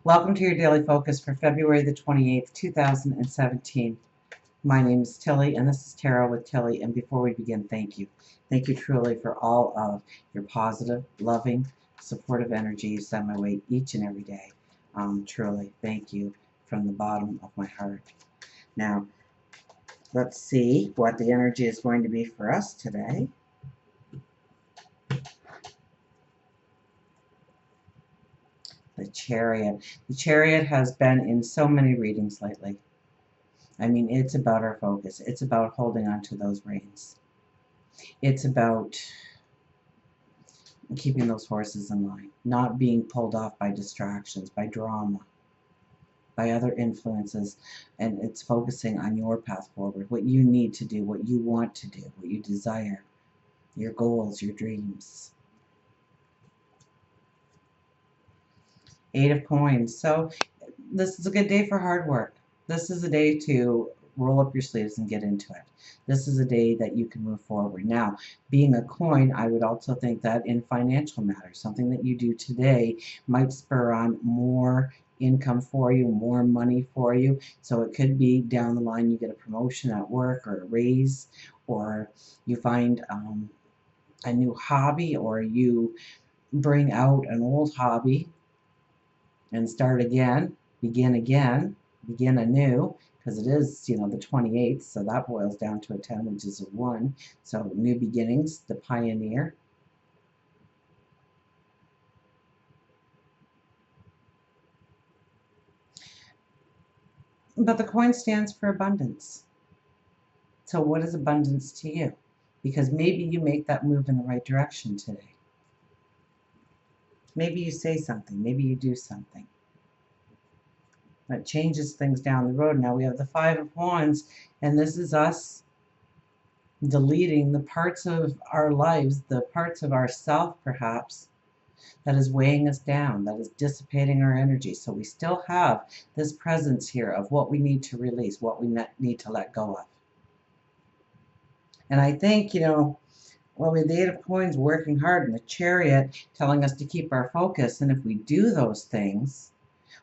Welcome to your daily focus for February the 28th, 2017. My name is Tilly, and this is Tarot with Tilly. And before we begin, thank you. Thank you truly for all of your positive, loving, supportive energy you send my way each and every day. Truly, thank you from the bottom of my heart. Now, let's see what the energy is going to be for us today. The Chariot. The Chariot has been in so many readings lately. I mean, it's about our focus. It's about holding on to those reins. It's about keeping those horses in line, not being pulled off by distractions, by drama, by other influences, and it's focusing on your path forward, what you need to do, what you want to do, what you desire, your goals, your dreams. Eight of Coins. So this is a good day for hard work. This is a day to roll up your sleeves and get into it. This is a day that you can move forward. Now, being a coin, I would also think that in financial matters, something that you do today might spur on more income for you, more money for you. So it could be down the line you get a promotion at work or a raise, or you find a new hobby, or you bring out an old hobby and start again, begin anew, because it is, the 28th, so that boils down to a 10, which is a 1. So new beginnings, the pioneer. But the coin stands for abundance. So what is abundance to you? Because maybe you make that move in the right direction today. Maybe you say something, maybe you do something that changes things down the road. Now we have the Five of Wands, and this is us deleting the parts of our lives, the parts of ourself perhaps, that is weighing us down, that is dissipating our energy. So we still have this presence here of what we need to release, what we need to let go of. And I think, well, with the Eight of Coins working hard and the Chariot telling us to keep our focus, and if we do those things,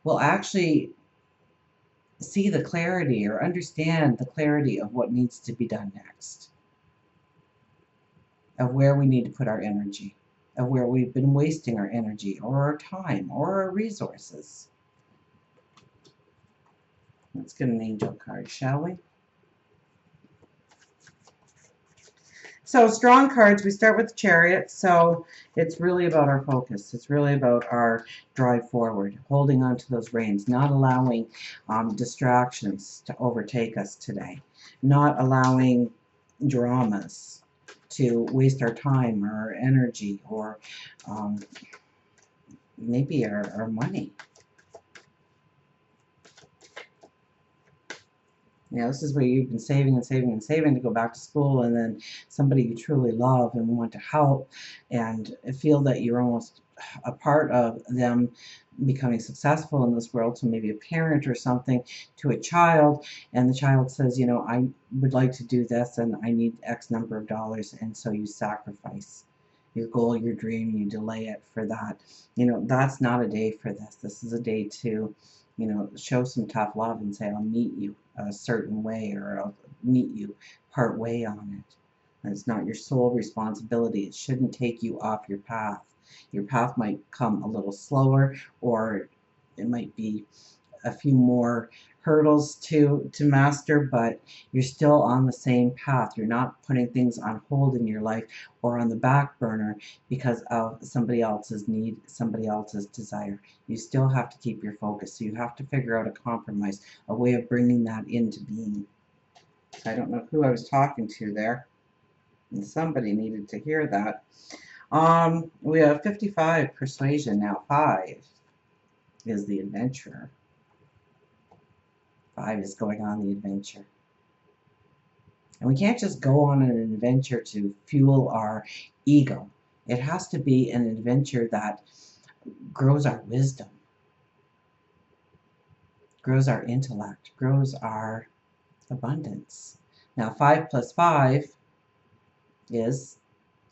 we'll actually see the clarity or understand the clarity of what needs to be done next, of where we need to put our energy, of where we've been wasting our energy or our time or our resources. Let's get an angel card, shall we? So strong cards, we start with the Chariot. So it's really about our focus. It's really about our drive forward, holding on to those reins, not allowing distractions to overtake us today, not allowing dramas to waste our time or our energy, or maybe our money. This is where you've been saving and saving and saving to go back to school, and then somebody you truly love and want to help and feel that you're almost a part of them becoming successful in this world. So maybe a parent or something to a child, and the child says, I would like to do this and I need X number of dollars, and so you sacrifice your goal, your dream, you delay it for that. That's not a day for this. This is a day to show some tough love and say, I'll meet you a certain way, or I'll meet you part way on it. And it's not your sole responsibility. It shouldn't take you off your path. Your path might come a little slower, or it might be a few more hurdles to master, but you're still on the same path. You're not putting things on hold in your life or on the back burner because of somebody else's need, somebody else's desire. You still have to keep your focus. So you have to figure out a compromise, a way of bringing that into being. I don't know who I was talking to there, and somebody needed to hear that. We have 55, persuasion. Now 5 is the adventurer. 5 is going on the adventure. And we can't just go on an adventure to fuel our ego. It has to be an adventure that grows our wisdom, grows our intellect, grows our abundance. Now 5 plus 5 is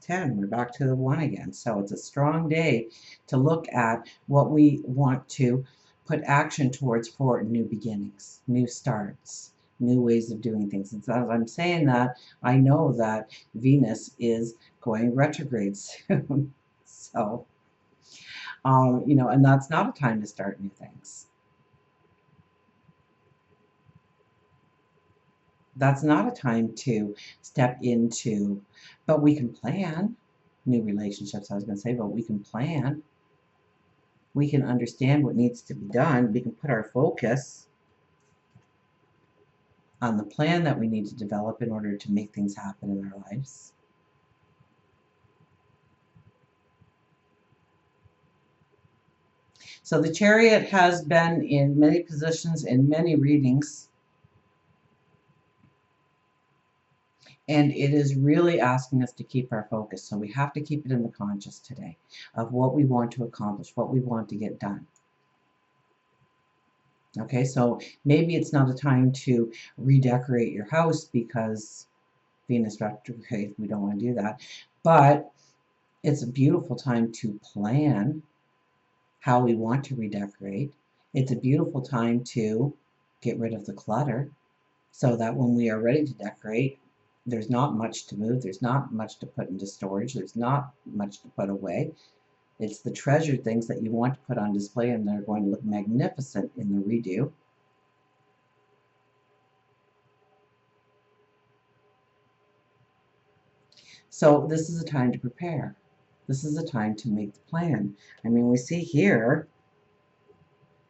10. We're back to the 1 again. So it's a strong day to look at what we want to put action towards for new beginnings, new starts, new ways of doing things. And so as I'm saying that, I know that Venus is going retrograde soon. So, you know, and that's not a time to start new things. That's not a time to step into, but we can plan new relationships, I was going to say, but we can plan. We can understand what needs to be done. We can put our focus on the plan that we need to develop in order to make things happen in our lives. So the Chariot has been in many positions in many readings. And it is really asking us to keep our focus. So we have to keep it in the conscious today of what we want to accomplish, what we want to get done. Okay, so maybe it's not a time to redecorate your house because Venus retrograde, we don't want to do that. But it's a beautiful time to plan how we want to redecorate. It's a beautiful time to get rid of the clutter so that when we are ready to decorate, there's not much to move, there's not much to put into storage, there's not much to put away. It's the treasured things that you want to put on display and they're going to look magnificent in the redo. So this is a time to prepare. This is a time to make the plan. I mean, we see here,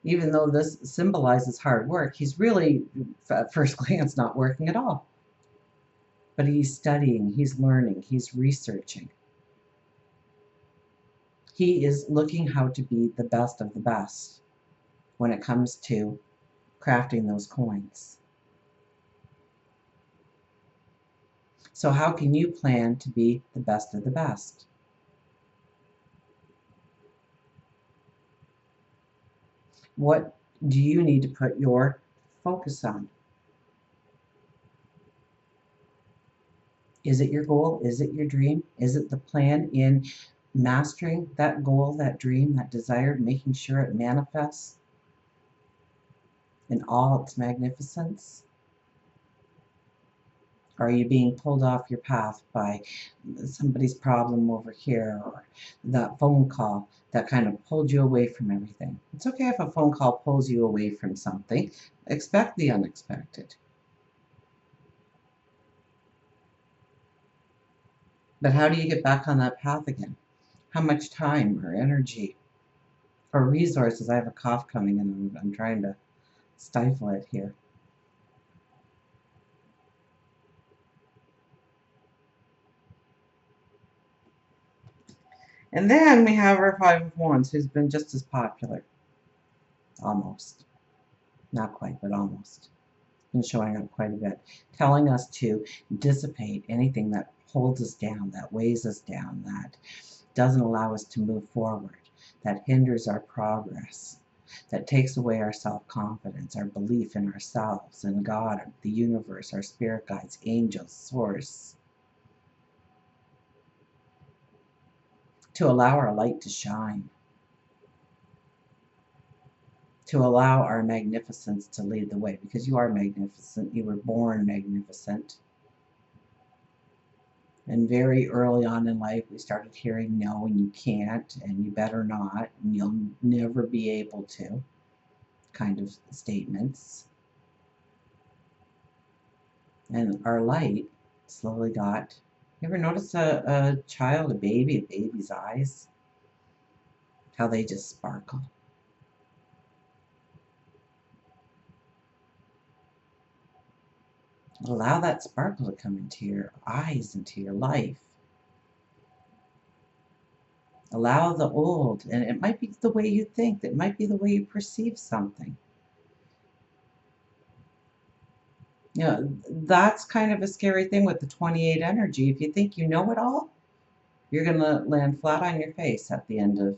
even though this symbolizes hard work, he's really, at first glance, not working at all. But he's studying, he's learning, he's researching. He is looking how to be the best of the best when it comes to crafting those coins. So how can you plan to be the best of the best? What do you need to put your focus on? Is it your goal? Is it your dream? Is it the plan in mastering that goal, that dream, that desire, making sure it manifests in all its magnificence? Are you being pulled off your path by somebody's problem over here or that phone call that kind of pulled you away from everything? It's okay if a phone call pulls you away from something. Expect the unexpected. But how do you get back on that path again? How much time or energy or resources? I have a cough coming and I'm trying to stifle it here. And then we have our Five of Wands, who's been just as popular. Almost. Not quite, but almost. Been showing up quite a bit. Telling us to dissipate anything that holds us down, that weighs us down, that doesn't allow us to move forward, that hinders our progress, that takes away our self-confidence, our belief in ourselves, in God, the universe, our spirit guides, angels, source. To allow our light to shine. To allow our magnificence to lead the way, because you are magnificent. You were born magnificent. And very early on in life, we started hearing no, and you can't, and you better not, and you'll never be able to, kind of statements. And our light slowly got, you ever notice a child, a baby's eyes? How they just sparkle. Allow that sparkle to come into your eyes, into your life. Allow the old, and it might be the way you think, it might be the way you perceive something. You know, that's kind of a scary thing with the 28 energy. If you think you know it all, you're going to land flat on your face at the end of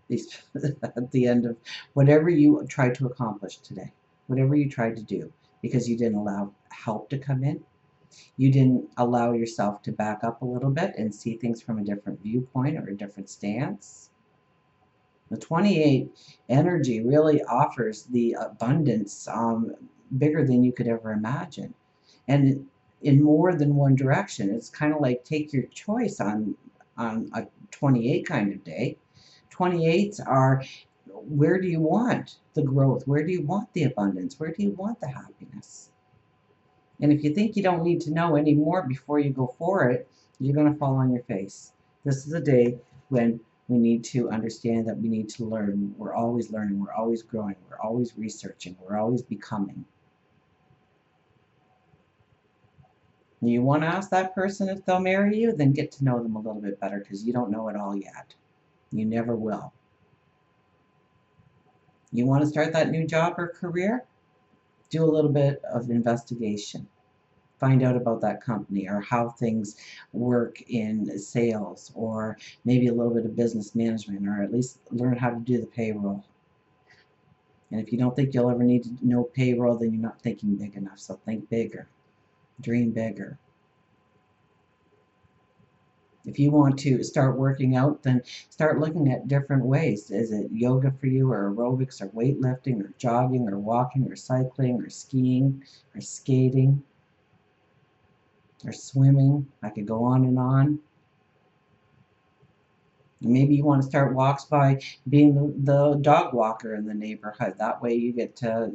these, at the end of whatever you tried to accomplish today, whatever you tried to do, because you didn't allow help to come in. You didn't allow yourself to back up a little bit and see things from a different viewpoint or a different stance. The 28 energy really offers the abundance bigger than you could ever imagine. And in more than one direction. It's kind of like take your choice on a 28 kind of day. 28s are, where do you want the growth? Where do you want the abundance? Where do you want the happiness? And if you think you don't need to know any more before you go for it, you're going to fall on your face. This is a day when we need to understand that we need to learn. We're always learning, we're always growing, we're always researching, we're always becoming. You want to ask that person if they'll marry you, then get to know them a little bit better, because you don't know it all yet. You never will. You want to start that new job or career? Do a little bit of investigation. Find out about that company or how things work in sales, or maybe a little bit of business management, or at least learn how to do the payroll. And if you don't think you'll ever need to know payroll, then you're not thinking big enough. So think bigger. Dream bigger. If you want to start working out, then start looking at different ways. Is it yoga for you, or aerobics, or weightlifting, or jogging, or walking, or cycling, or skiing, or skating, or swimming? I could go on and on. Maybe you want to start walks by being the dog walker in the neighborhood. That way you get to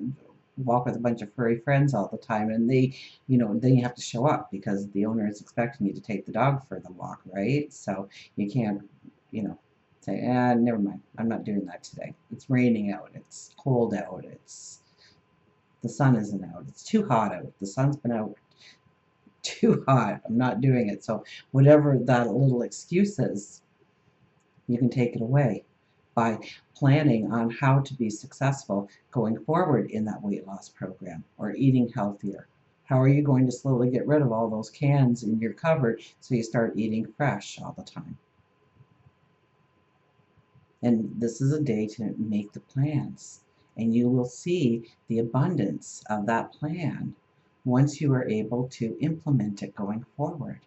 walk with a bunch of furry friends all the time, and they, then you have to show up because the owner is expecting you to take the dog for the walk, right? So you can't, say, never mind, I'm not doing that today. It's raining out, it's cold out, the sun isn't out, it's too hot out, the sun's been out too hot, I'm not doing it. So whatever that little excuse is, you can take it away by planning on how to be successful going forward in that weight loss program or eating healthier. How are you going to slowly get rid of all those cans in your cupboard so you start eating fresh all the time? And this is a day to make the plans, and you will see the abundance of that plan once you are able to implement it going forward.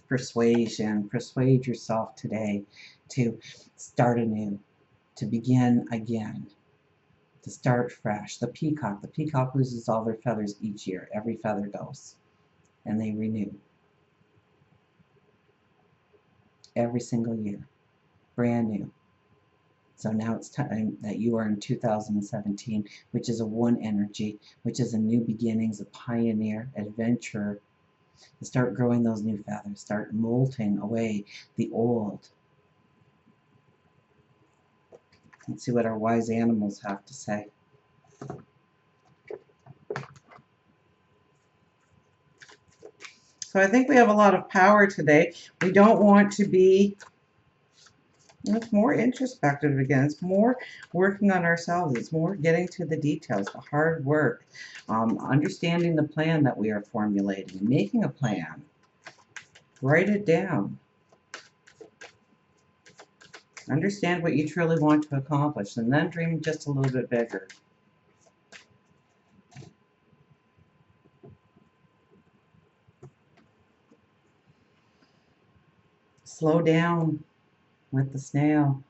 Persuasion. Persuade yourself today to start anew, to begin again, to start fresh. The peacock loses all their feathers each year. Every feather goes, and they renew every single year, brand new. So now it's time that you are in 2017, which is a one energy, which is a new beginnings, a pioneer, adventurer. To start growing those new feathers, start molting away the old. Let's see what our wise animals have to say. So I think we have a lot of power today. We don't want to be, it's more introspective again. It's more working on ourselves. It's more getting to the details, the hard work, understanding the plan that we are formulating, making a plan. Write it down. Understand what you truly want to accomplish, and then dream just a little bit bigger. Slow down with the snail.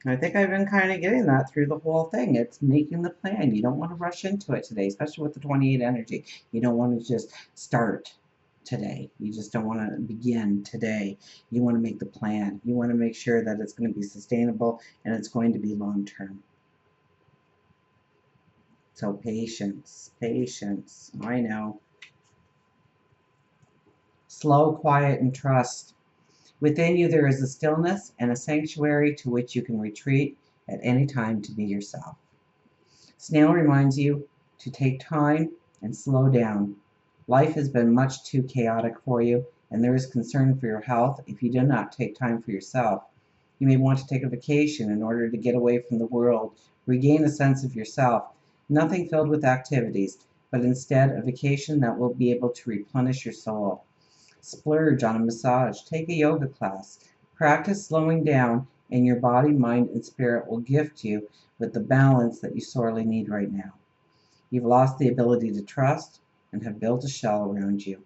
I think I've been kind of getting that through the whole thing. It's making the plan. You don't want to rush into it today, especially with the 28 energy. You don't want to just start today. You just don't want to begin today. You want to make the plan. You want to make sure that it's going to be sustainable and it's going to be long term. So patience, patience. I know. Slow, quiet, and trust. Within you there is a stillness and a sanctuary to which you can retreat at any time to be yourself. Snail reminds you to take time and slow down. Life has been much too chaotic for you, and there is concern for your health if you do not take time for yourself. You may want to take a vacation in order to get away from the world, regain a sense of yourself. Nothing filled with activities, but instead a vacation that will be able to replenish your soul. Splurge on a massage, take a yoga class, practice slowing down, and your body, mind, and spirit will gift you with the balance that you sorely need right now. You've lost the ability to trust and have built a shell around you.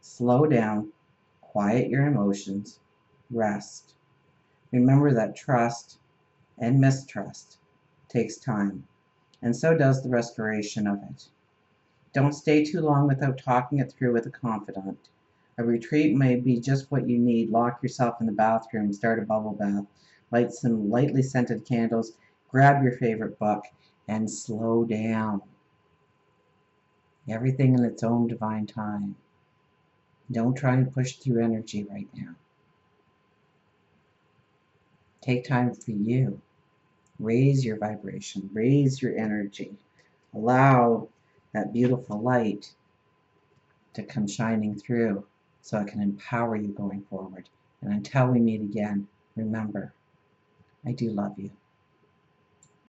Slow down, quiet your emotions, rest. Remember that trust and mistrust takes time, and so does the restoration of it. Don't stay too long without talking it through with a confidant. A retreat may be just what you need. Lock yourself in the bathroom, start a bubble bath, light some lightly scented candles, grab your favorite book, and slow down. Everything in its own divine time. Don't try and push through energy right now. Take time for you. Raise your vibration, raise your energy. Allow that beautiful light to come shining through so it can empower you going forward. And until we meet again, remember, I do love you.